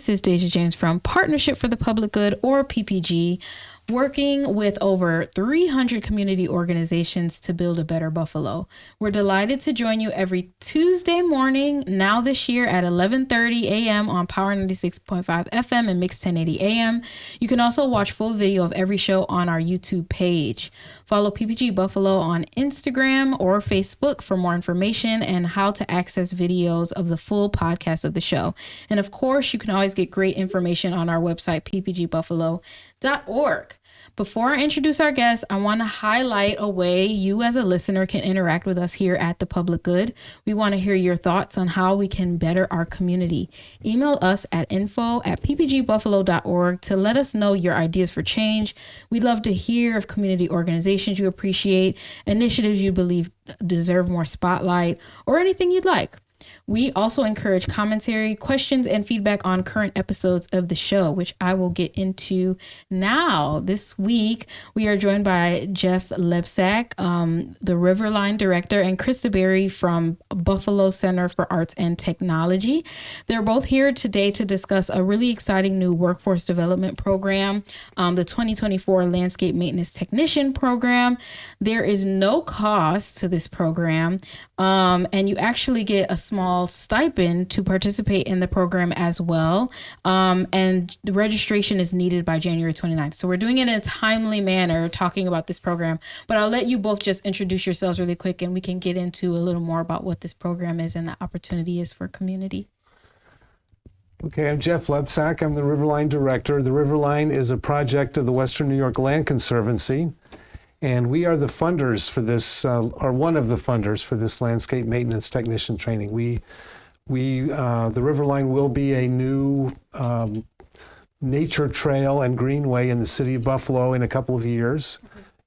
This is Deja James from Partnership for the Public Good, or PPG, working with over 300 community organizations to build a better Buffalo. We're delighted to join you every Tuesday morning, now this year at 11:30 a.m. on Power 96.5 FM and Mix 1080 AM. You can also watch full video of every show on our YouTube page. Follow PPG Buffalo on Instagram or Facebook for more information and how to access videos of the full podcast of the show. And of course, you can always get great information on our website, ppgbuffalo.org. Before I introduce our guests, I want to highlight a way you as a listener can interact with us here at The Public Good. We want to hear your thoughts on how we can better our community. Email us at info@ppgbuffalo.org to let us know your ideas for change. We'd love to hear of community organizations you appreciate, initiatives you believe deserve more spotlight, or anything you'd like. We also encourage commentary, questions, and feedback on current episodes of the show, which I will get into now. This week, we are joined by Jeff Lebsack, the Riverline director, and Krista Berry from Buffalo Center for Arts and Technology. They're both here today to discuss a really exciting new workforce development program, the 2024 Landscape Maintenance Technician Program. There is no cost to this program, and you actually get a small stipend to participate in the program as well. And the registration is needed by January 29th. So we're doing it in a timely manner, talking about this program. But I'll let you both just introduce yourselves really quick, and we can get into a little more about what this program is and the opportunity is for community. Okay, I'm Jeff Lebsack. I'm the Riverline director. The Riverline is a project of the Western New York Land Conservancy. And we are the funders for this, or one of the funders for this landscape maintenance technician training. The Riverline will be a new nature trail and greenway in the city of Buffalo in a couple of years.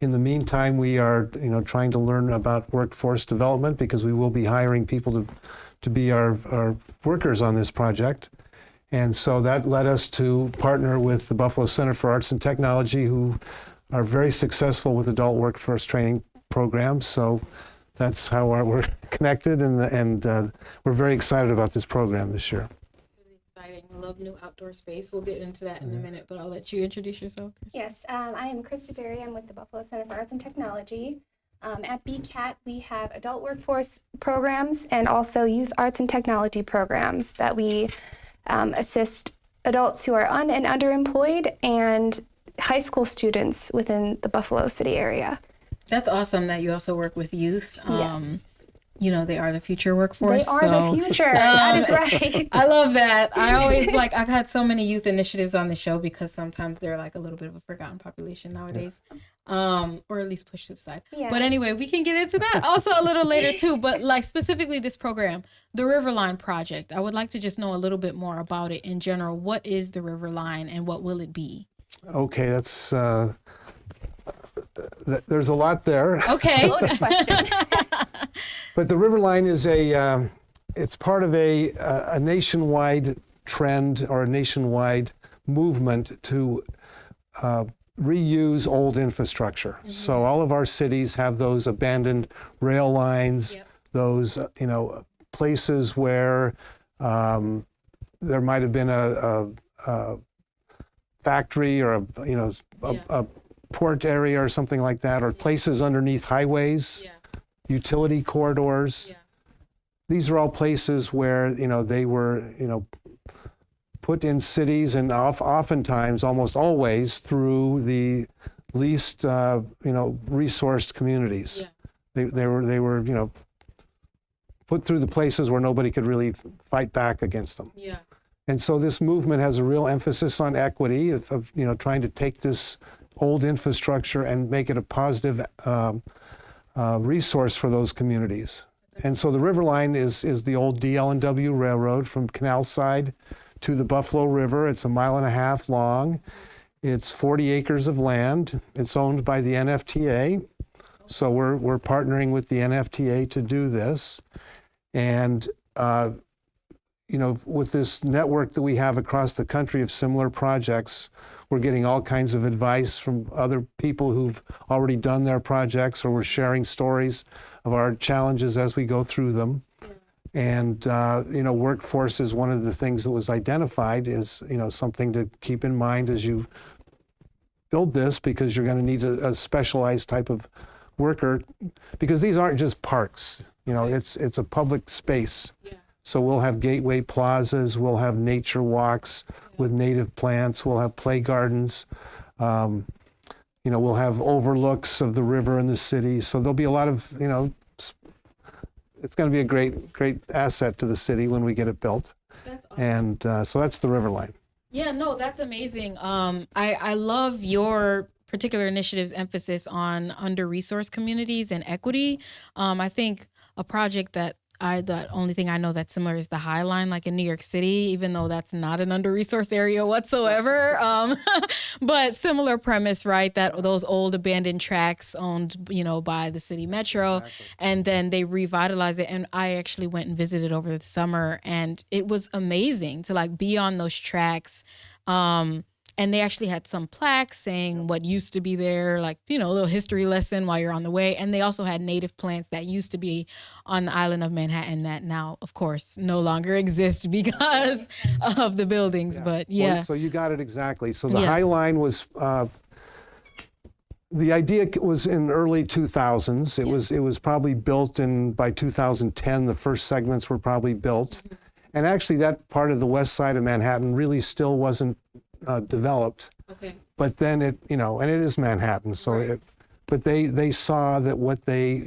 In the meantime, we are, trying to learn about workforce development because we will be hiring people to be our workers on this project. And so that led us to partner with the Buffalo Center for Arts and Technology, who are very successful with adult workforce training programs. So that's how we're connected, and we're very excited about this program this year. It's really exciting. I love new outdoor space. We'll get into that in a minute, but I'll let you introduce yourself, Krista. Yes, I am Krista Berry. I'm with the Buffalo Center for Arts and Technology. At BCAT, we have adult workforce programs and also youth arts and technology programs that we assist adults who are and underemployed and high school students within the Buffalo City area. That's awesome that you also work with youth. Yes. They are the future workforce. They are the future. That is right. I love that. I always I've had so many youth initiatives on the show because sometimes they're like a little bit of a forgotten population nowadays, or at least pushed to the side. Yeah. But anyway, we can get into that also a little later too. But specifically this program, the Riverline Project, I would like to just know a little bit more about it in general. What is the Riverline and what will it be? Okay, that's there's a lot there. Okay. But the Riverline is it's part of a nationwide trend or a nationwide movement to reuse old infrastructure. Mm-hmm. So all of our cities have those abandoned rail lines, yep. Those places where there might have been a factory or a port area or something like that, or places underneath highways, utility corridors. Yeah. These are all places where they were put in cities, and oftentimes, almost always, through the least resourced communities. Yeah. They were put through the places where nobody could really fight back against them. Yeah. And so this movement has a real emphasis on equity of trying to take this old infrastructure and make it a positive resource for those communities. And so the Riverline is the old DL&W Railroad from Canal Side to the Buffalo River. It's 1.5 miles long. It's 40 acres of land. It's owned by the NFTA. So we're partnering with the NFTA to do this. And with this network that we have across the country of similar projects, we're getting all kinds of advice from other people who've already done their projects, or we're sharing stories of our challenges as we go through them. And, workforce is one of the things that was identified as, something to keep in mind as you build this, because you're going to need a specialized type of worker, because these aren't just parks, it's a public space. Yeah. So we'll have gateway plazas, we'll have nature walks with native plants, we'll have play gardens, we'll have overlooks of the river and the city. So there'll be a lot of, it's going to be a great asset to the city when we get it built. That's awesome. And so that's the Riverline. Yeah, no, that's amazing. I love your particular initiative's emphasis on under-resourced communities and equity. I think a project the only thing I know that's similar is the High Line, like in New York City, even though that's not an under-resourced area whatsoever. But similar premise, right? That those old abandoned tracks owned, by the city metro, exactly. And then they revitalized it. And I actually went and visited over the summer, and it was amazing to be on those tracks. And they actually had some plaques saying what used to be there, a little history lesson while you're on the way. And they also had native plants that used to be on the island of Manhattan that now, of course, no longer exist because of the buildings. Yeah. But yeah. Well, so you got it exactly. So the High Line was, the idea was in early 2000s. It was probably built by 2010. The first segments were probably built. Mm-hmm. And actually that part of the west side of Manhattan really still wasn't developed. Okay. But then it, and it is Manhattan, so right. But they saw that what they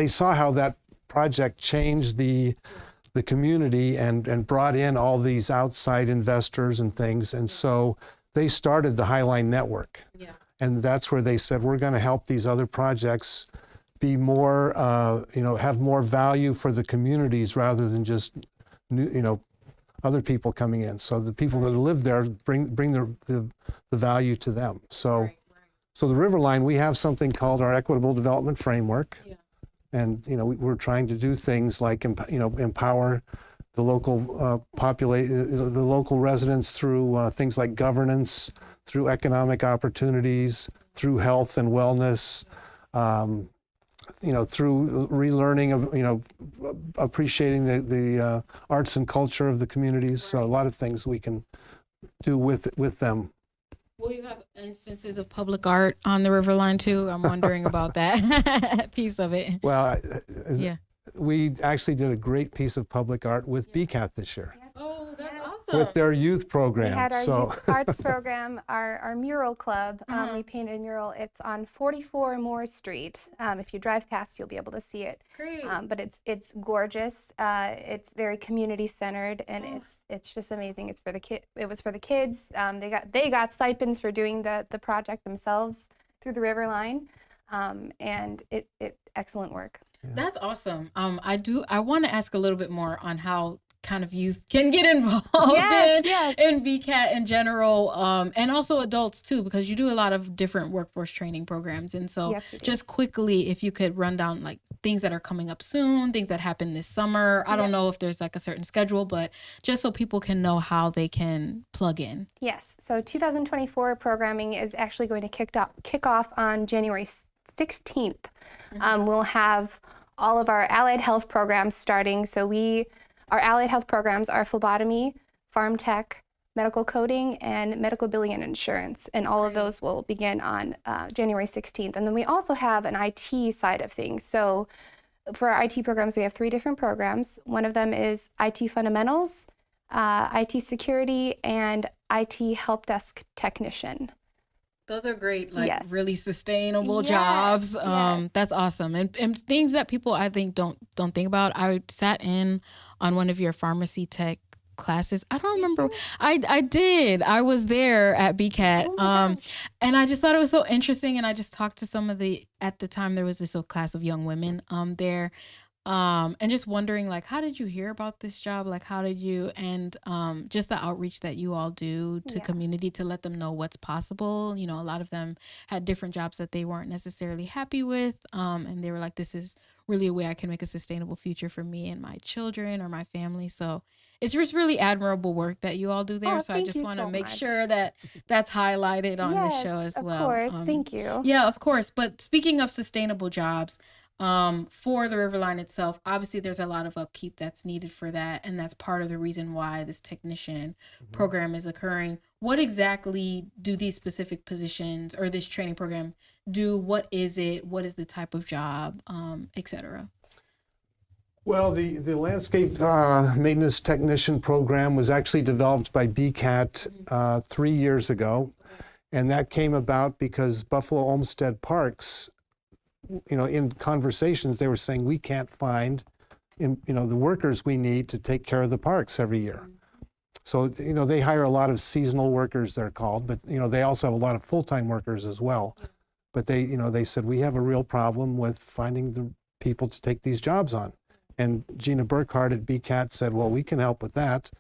saw how that project changed the community and brought in all these outside investors and things, and so they started the High Line Network. Yeah. And that's where they said, we're going to help these other projects be more, have more value for the communities rather than just other people coming in. So the people that live there bring the value to them. So, right. So the Riverline, we have something called our Equitable Development Framework. Yeah. And, we're trying to do things like, empower the local the local residents through things like governance, through economic opportunities, through health and wellness, through relearning of, appreciating the arts and culture of the communities. Right. So a lot of things we can do with them. Will you have instances of public art on the Riverline too? I'm wondering about that piece of it. Well, we actually did a great piece of public art with BCAT this year. Oh, that's awesome. With their youth program. We had our youth arts program, our mural club. We painted a mural. It's on 44 Moore Street. If you drive past, you'll be able to see it. Great. But it's gorgeous. It's very community centered, and it's just amazing. It's for the kid. It was for the kids. They got stipends for doing the project themselves through the Riverline, and it excellent work. Yeah. That's awesome. I want to ask a little bit more on how kind of youth can get involved in BCAT in general, and also adults too, because you do a lot of different workforce training programs. And so just quickly, if you could run down things that are coming up soon, things that happen this summer. I don't know if there's a certain schedule, but just so people can know how they can plug in. Yes. So 2024 programming is actually going to kick off on January 16th. Mm-hmm. We'll have all of our allied health programs starting. So our allied health programs are phlebotomy, farm tech, medical coding, and medical billing and insurance. And all of those will begin on January 16th. And then we also have an IT side of things. So for our IT programs, we have 3 different programs. One of them is IT fundamentals, IT security, and IT help desk technician. Those are great, really sustainable jobs. That's awesome. And things that people, I think, don't think about. I sat in on one of your pharmacy tech classes. I don't remember. I did. I was there at BCAT. And I just thought it was so interesting. And I just talked to at the time, there was this class of young women there. And just wondering, how did you hear about this job? How did you, and just the outreach that you all do to community to let them know what's possible. A lot of them had different jobs that they weren't necessarily happy with. And they were like, this is really a way I can make a sustainable future for me and my children or my family. So it's just really admirable work that you all do there. So I just want to make sure that that's highlighted on this show as well. Of course. Thank you. Yeah, of course. But speaking of sustainable jobs, for the Riverline itself. Obviously, there's a lot of upkeep that's needed for that, and that's part of the reason why this technician program is occurring. What exactly do these specific positions or this training program do? What is it? What is the type of job, et cetera? Well, the landscape maintenance technician program was actually developed by BCAT 3 years ago, and that came about because Buffalo Olmsted Parks, in conversations, they were saying we can't find, the workers we need to take care of the parks every year. So, they hire a lot of seasonal workers, they're called, but, they also have a lot of full-time workers as well. But they said, we have a real problem with finding the people to take these jobs on. And Gina Burkhardt at BCAT said, well, we can help with that.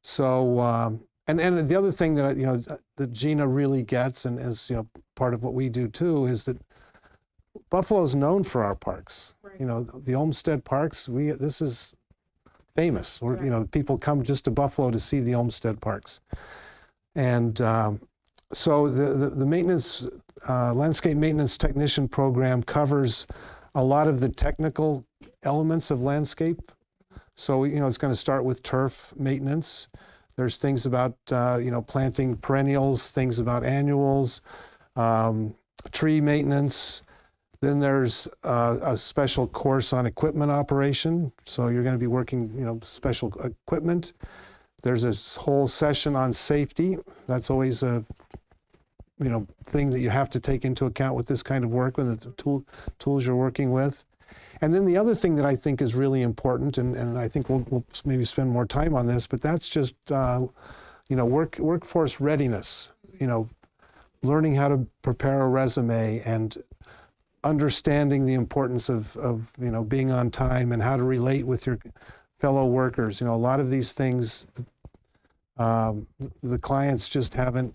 So, and the other thing that, that Gina really gets, and is, part of what we do too, is that Buffalo's known for our parks. Right. The Olmsted Parks, this is famous. Right. People come just to Buffalo to see the Olmsted Parks. And so the maintenance, landscape maintenance technician program covers a lot of the technical elements of landscape. So, it's going to start with turf maintenance. There's things about, planting perennials, things about annuals, tree maintenance. Then there's a special course on equipment operation. So you're going to be working, special equipment. There's a whole session on safety. That's always a, thing that you have to take into account with this kind of work, with the tools you're working with. And then the other thing that I think is really important, and I think we'll maybe spend more time on this, but that's just, workforce readiness, learning how to prepare a resume and understanding the importance of being on time and how to relate with your fellow workers. A lot of these things, the clients just aren't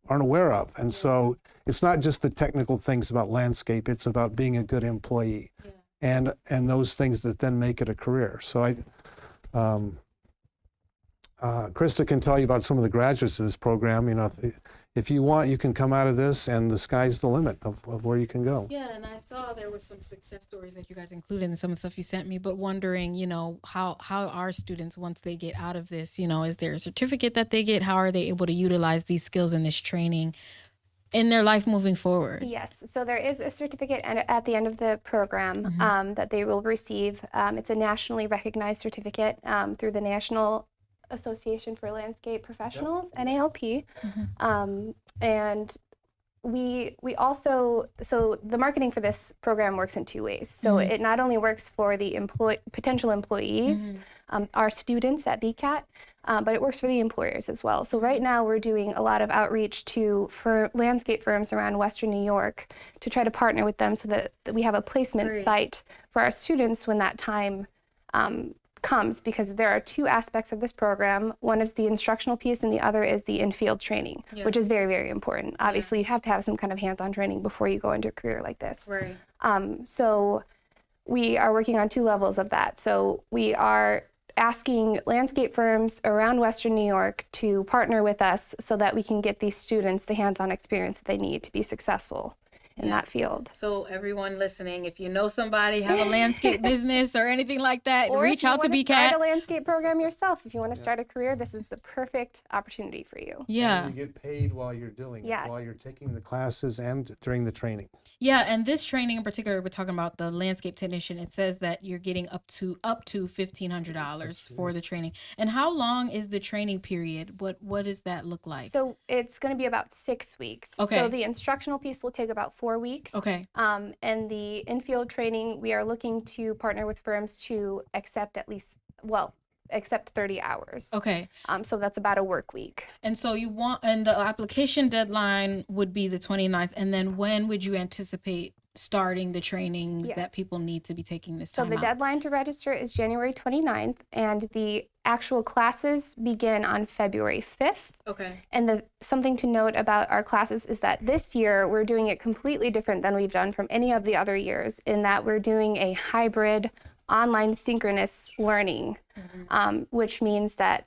aware of. And so it's not just the technical things about landscape, it's about being a good employee. Yeah. And those things that then make it a career. So Krista can tell you about some of the graduates of this program. If you want, you can come out of this and the sky's the limit of where you can go. Yeah, and I saw there were some success stories that you guys included in some of the stuff you sent me, but wondering, how are students, once they get out of this, is there a certificate that they get? How are they able to utilize these skills in this training in their life moving forward? Yes, so there is a certificate at the end of the program that they will receive. It's a nationally recognized certificate through the National Association for Landscape Professionals, yep. NALP. And we also, so the marketing for this program works in two ways. So it not only works for the potential employees, our students at BCAT, but it works for the employers as well. So right now we're doing a lot of outreach for landscape firms around Western New York to try to partner with them so that we have a placement site for our students when that time comes, because there are two aspects of this program. One is the instructional piece and the other is the in-field training, which is very, very important. Obviously, you have to have some kind of hands-on training before you go into a career like this. Right. So we are working on two levels of that. So we are asking landscape firms around Western New York to partner with us so that we can get these students the hands-on experience that they need to be successful in that field. So everyone listening, if you know somebody, have a landscape business or anything like that, reach out to BCAT. Or if you want to start a landscape program yourself, if you want to start a career, this is the perfect opportunity for you. Yeah. And you get paid while you're doing it, while you're taking the classes and during the training. Yeah, and this training in particular, we're talking about the landscape technician. It says that you're getting up to $1,500 for the training. And how long is the training period? What does that look like? So it's going to be about 6 weeks. Okay. So the instructional piece will take about 4 weeks. Okay. And the in-field training, we are looking to partner with firms to accept accept 30 hours. Okay. So that's about a work week. And so and the application deadline would be the 29th. And then when would you anticipate starting the trainings that people need to be taking this time So the deadline to register is January 29th, and the actual classes begin on February 5th. Okay. And something to note about our classes is that this year we're doing it completely different than we've done from any of the other years, in that we're doing a hybrid online synchronous learning, which means that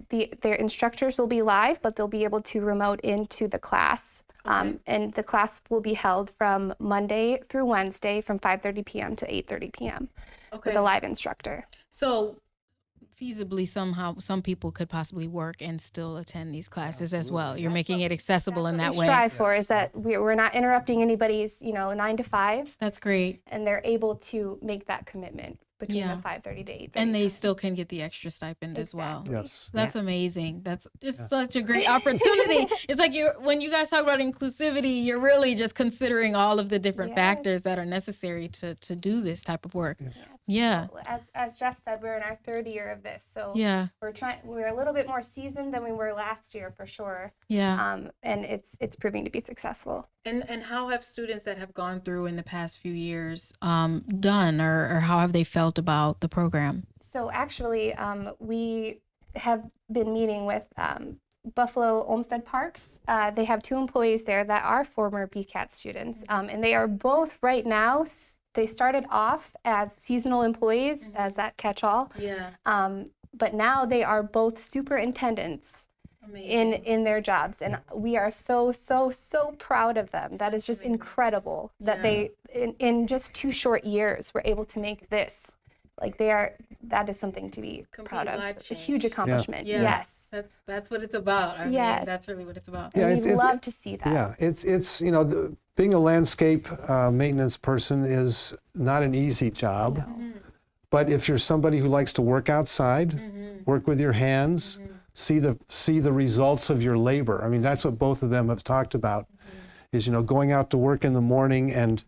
their instructors will be live, but they'll be able to remote into the class And the class will be held from Monday through Wednesday from 5:30 p.m. to 8:30 p.m. with a live instructor. So feasibly, somehow, some people could possibly work and still attend these classes as well. You're making it accessible in that way. What we strive for is that we're not interrupting anybody's, 9 to 5. That's great. And they're able to make that commitment between the 5:30 to 8:30. And they still can get the extra stipend as well. Yes. That's amazing. That's just such a great opportunity. It's like when you guys talk about inclusivity, you're really just considering all of the different factors that are necessary to do this type of work. Yeah. As Jeff said, we're in our 3rd year of this, so we're a little bit more seasoned than we were last year for sure. Yeah. And it's proving to be successful. And how have students that have gone through in the past few years done, or how have they felt about the program? So actually, we have been meeting with Buffalo Olmsted Parks. They have 2 employees there that are former BCAT students, and they are both right now. They started off as seasonal employees, as that catch-all. Yeah. But now they are both superintendents in their jobs, and we are so proud of them. That is just incredible that they in just 2 short years were able to make this. Like that is something to be proud of. A huge accomplishment. Yeah. Yes. That's what it's about. I mean, that's really what it's about. Yeah, and we love to see that. Yeah, it's being a landscape maintenance person is not an easy job. No. But if you're somebody who likes to work outside, work with your hands, see the results of your labor. I mean, that's what both of them have talked about, is going out to work in the morning and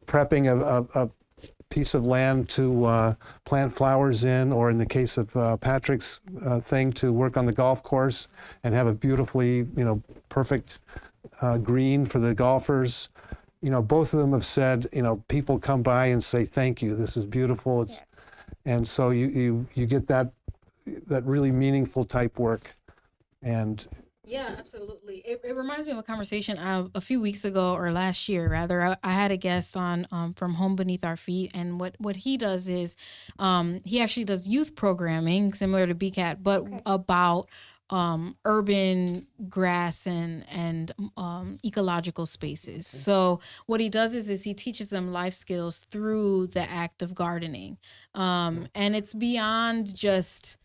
prepping a piece of land to plant flowers in, or in the case of Patrick's thing, to work on the golf course and have a beautifully, perfect green for the golfers. Both of them have said, people come by and say, thank you, this is beautiful. And so you get that really meaningful type work. And yeah, absolutely. It reminds me of a conversation a few weeks ago, or last year rather. I had a guest on from Home Beneath Our Feet, and what he does is he actually does youth programming similar to BCAT, but about urban grass and ecological spaces. So what he does is he teaches them life skills through the act of gardening, and it's beyond just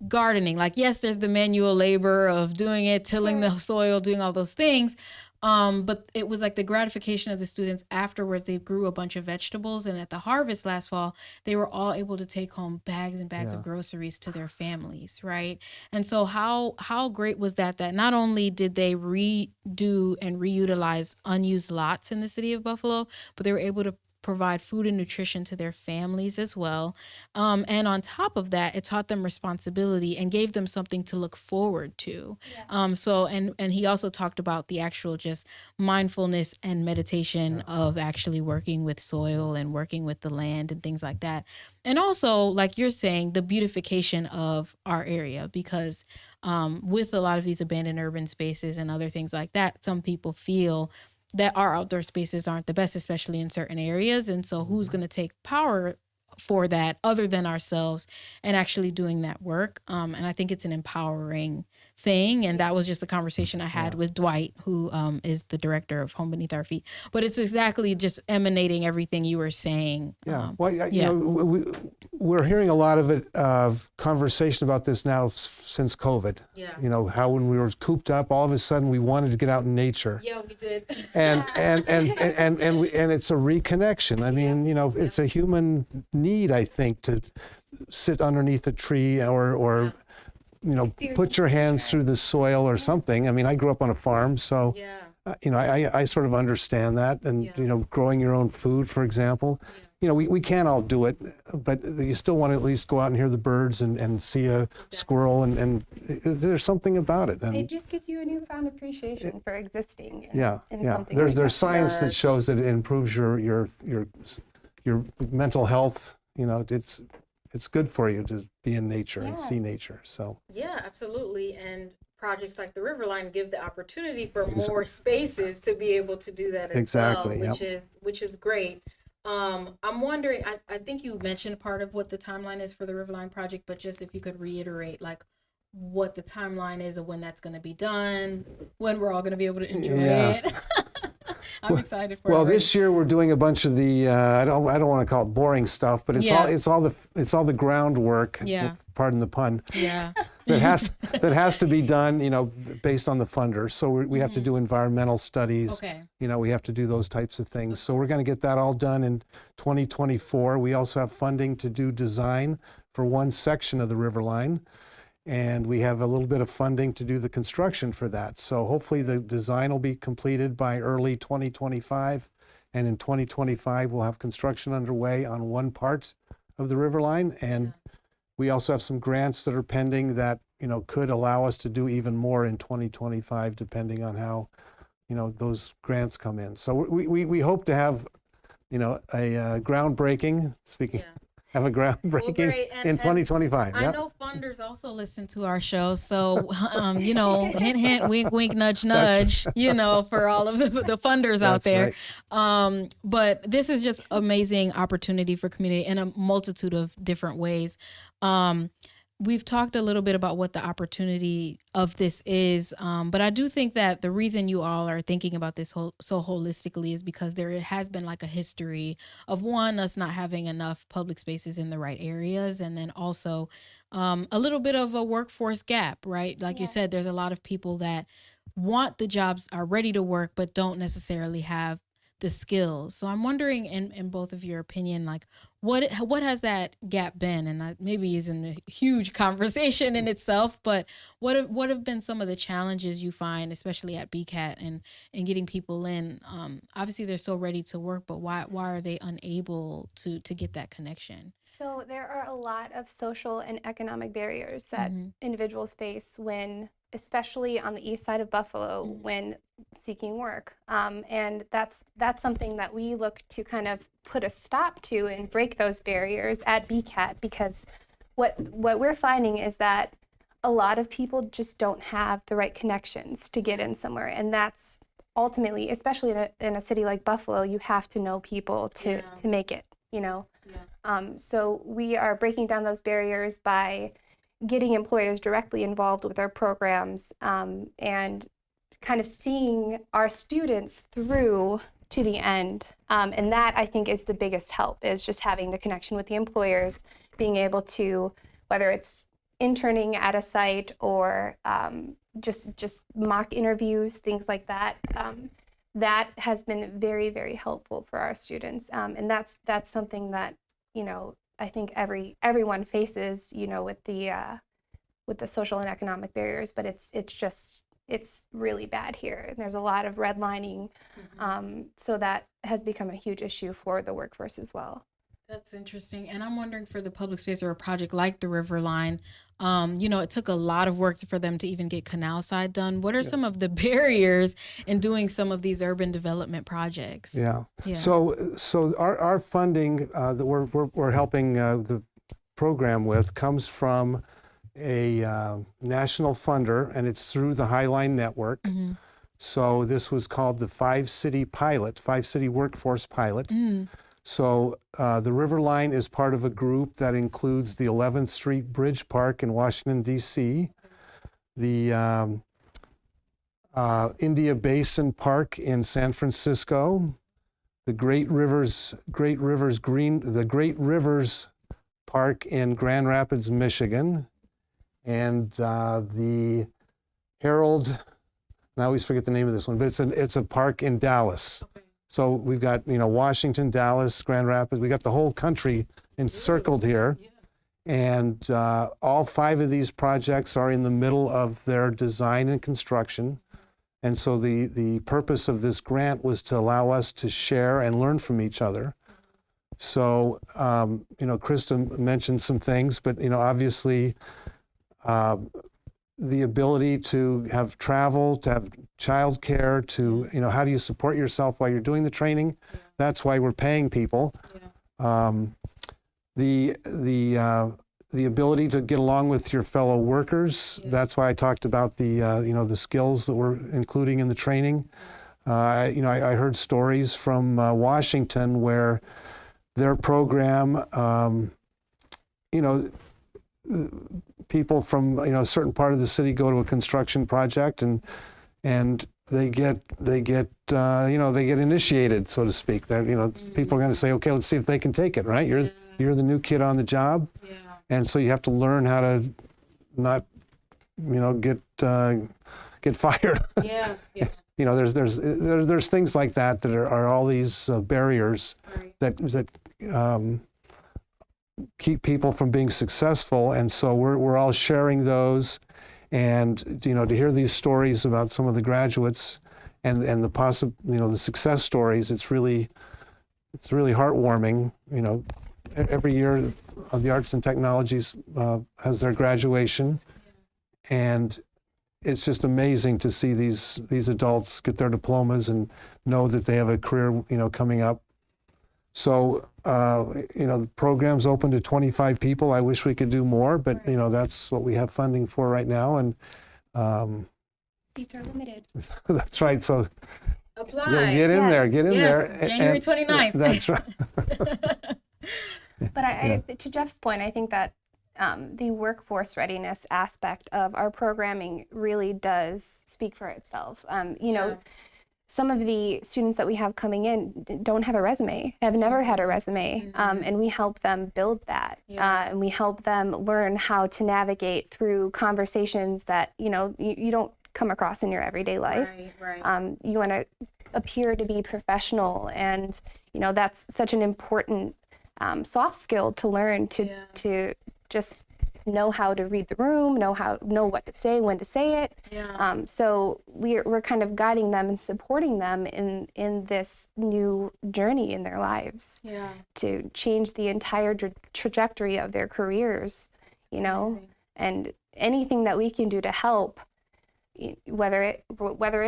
gardening. Like, yes, there's the manual labor of doing it, tilling the soil, doing all those things. But it was like the gratification of the students afterwards. They grew a bunch of vegetables, and at the harvest last fall, they were all able to take home bags and bags of groceries to their families, right? And so how great was that not not only did they redo and reutilize unused lots in the city of Buffalo, but they were able to provide food and nutrition to their families as well. And on top of that, it taught them responsibility and gave them something to look forward to. And he also talked about the actual just mindfulness and meditation of actually working with soil and working with the land and things like that. And also, like you're saying, the beautification of our area, because with a lot of these abandoned urban spaces and other things like that, some people feel that our outdoor spaces aren't the best, especially in certain areas. And so who's going to take power for that other than ourselves and actually doing that work? And I think it's an empowering thing. And that was just the conversation I had with Dwight, who is the director of Home Beneath Our Feet. But it's exactly just emanating everything you were saying. We're hearing a lot of it, conversation about this now since COVID. How when we were cooped up, all of a sudden we wanted to get out in nature. Yeah, we did. And it's a reconnection. I mean, it's a human need, I think, to sit underneath a tree or put your hands through the soil or something. I mean, I grew up on a farm, so I sort of understand that. And growing your own food, for example. We can't all do it, but you still want to at least go out and hear the birds and see a squirrel, and there's something about it. And it just gives you a newfound appreciation for existing. Something there's science that shows that it improves your mental health. It's good for you to be in nature and see nature. So yeah, absolutely. And projects like the Riverline give the opportunity for more spaces to be able to do that as well, which is great. I'm wondering, I think you mentioned part of what the timeline is for the Riverline project, but just if you could reiterate, like, what the timeline is of when that's going to be done, when we're all going to be able to enjoy Yeah. it. I'm excited for it. Well, already. this year we're doing a bunch of the I don't want to call it boring stuff, but it's all the groundwork. Yeah. Pardon the pun. Yeah. That has to be done, based on the funders. So we have to do environmental studies. Okay. We have to do those types of things. So we're going to get that all done in 2024. We also have funding to do design for one section of the Riverline. And we have a little bit of funding to do the construction for that. So hopefully the design will be completed by early 2025. And in 2025, we'll have construction underway on one part of the Riverline. And we also have some grants that are pending that, could allow us to do even more in 2025, depending on how, those grants come in. So we hope to have, a groundbreaking, have a groundbreaking in 2025. I know funders also listen to our show, so hint, hint, wink, wink, nudge, nudge. For all of the funders out there. Right. But this is just amazing opportunity for community in a multitude of different ways. We've talked a little bit about what the opportunity of this is, but I do think that the reason you all are thinking about this so holistically is because there has been like a history of us not having enough public spaces in the right areas, and then also a little bit of a workforce gap, right? Like you said, there's a lot of people that want the jobs, are ready to work, but don't necessarily have the skills. So I'm wondering, in both of your opinion, like what has that gap been? And that maybe isn't a huge conversation in itself, but what have been some of the challenges you find, especially at BCAT and getting people in? Obviously they're so ready to work, but why are they unable to get that connection? So there are a lot of social and economic barriers that individuals face especially on the east side of Buffalo, when seeking work. And that's something that we look to kind of put a stop to and break those barriers at BCAT, because what we're finding is that a lot of people just don't have the right connections to get in somewhere. And that's ultimately, especially in a city like Buffalo, you have to know people to make it, So we are breaking down those barriers by getting employers directly involved with our programs, and kind of seeing our students through to the end. And that, I think, is the biggest help, is just having the connection with the employers, being able to, whether it's interning at a site or just mock interviews, things like that. That has been very, very helpful for our students. And that's something that, I think everyone faces, with the social and economic barriers, but it's really bad here. And there's a lot of redlining, so that has become a huge issue for the workforce as well. That's interesting. And I'm wondering, for the public space or a project like the Riverline, it took a lot of work for them to even get Canal Side done. What are some of the barriers in doing some of these urban development projects? Yeah. So our funding that we're helping the program with comes from a national funder, and it's through the Highline Network. So this was called the 5-City Workforce Pilot. So the Riverline is part of a group that includes the 11th Street Bridge Park in Washington, D.C., the India Basin Park in San Francisco, the Great Rivers Park in Grand Rapids, Michigan, and the Herald. I always forget the name of this one, but it's a park in Dallas. Okay. So we've got, Washington, Dallas, Grand Rapids. We got the whole country encircled here. Yeah. And all 5 of these projects are in the middle of their design and construction. And so the purpose of this grant was to allow us to share and learn from each other. So, Krista mentioned some things, but, obviously, the ability to have travel, to have childcare, to, how do you support yourself while you're doing the training? Yeah. That's why we're paying people. Yeah. The ability to get along with your fellow workers. Yeah. That's why I talked about the skills that we're including in the training. I heard stories from Washington where their program, people from a certain part of the city go to a construction project and they get initiated, so to speak. People are going to say, okay, let's see if they can take it, right? You're the new kid on the job, and so you have to learn how to not get fired. There's things like that are all these barriers that keep people from being successful, and so we're all sharing those, and to hear these stories about some of the graduates and the success stories, it's really heartwarming. Every year the Arts and Technologies has their graduation, and it's just amazing to see these adults get their diplomas and know that they have a career coming up. So the program's open to 25 people. I wish we could do more, but that's what we have funding for right now, and seats are limited. That's right. So apply. Get in there. Get in there. January 29th. That's right. But to Jeff's point, I think that the workforce readiness aspect of our programming really does speak for itself. Some of the students that we have coming in don't have a resume, have never had a resume, and we help them build that. And we help them learn how to navigate through conversations that you don't come across in your everyday life. Right. You want to appear to be professional, and that's such an important soft skill to learn to just know how to read the room, know what to say, when to say it. So we're kind of guiding them and supporting them in this new journey in their lives to change the entire trajectory of their careers, and anything that we can do to help, whether it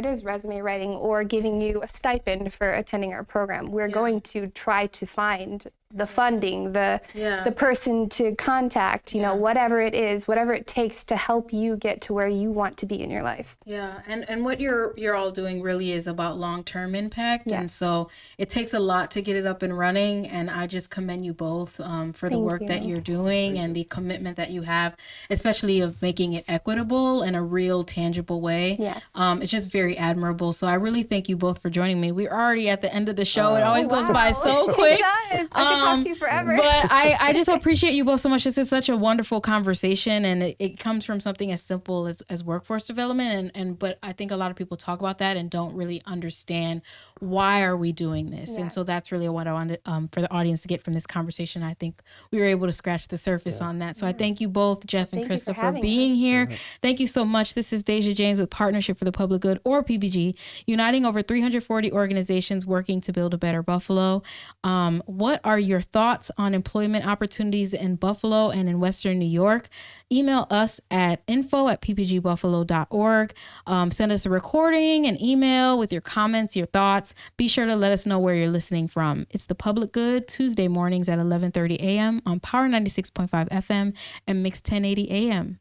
is resume writing or giving you a stipend for attending our program, we're going to try to find the funding, the person to contact, whatever it is, whatever it takes to help you get to where you want to be in your life. And what you're all doing really is about long-term impact. Yes. And so it takes a lot to get it up and running, and I just commend you both for the work that you're doing and the commitment that you have, especially of making it equitable in a real tangible way. Yes. It's just very admirable. So I really thank you both for joining me. We're already at the end of the show. It always goes by so quick. It does. I could talk to you forever. But I just appreciate you both so much. This is such a wonderful conversation, and it comes from something as simple as workforce development. But I think a lot of people talk about that and don't really understand why are we doing this. Yes. And so that's really what I wanted for the audience to get from this conversation. I think we were able to scratch the surface on that. So I thank you both, Jeff and Krista, for being here. Thank you so much. This is Deja James with Partnership for the Public Good, or PPG, uniting over 340 organizations working to build a better Buffalo. What are your thoughts on employment opportunities in Buffalo and in Western New York? Email us at info@ppgbuffalo.org. Send us a recording, an email with your comments, your thoughts. Be sure to let us know where you're listening from. It's The Public Good, Tuesday mornings at 11:30 a.m. on Power 96.5 FM and Mix 1080 a.m.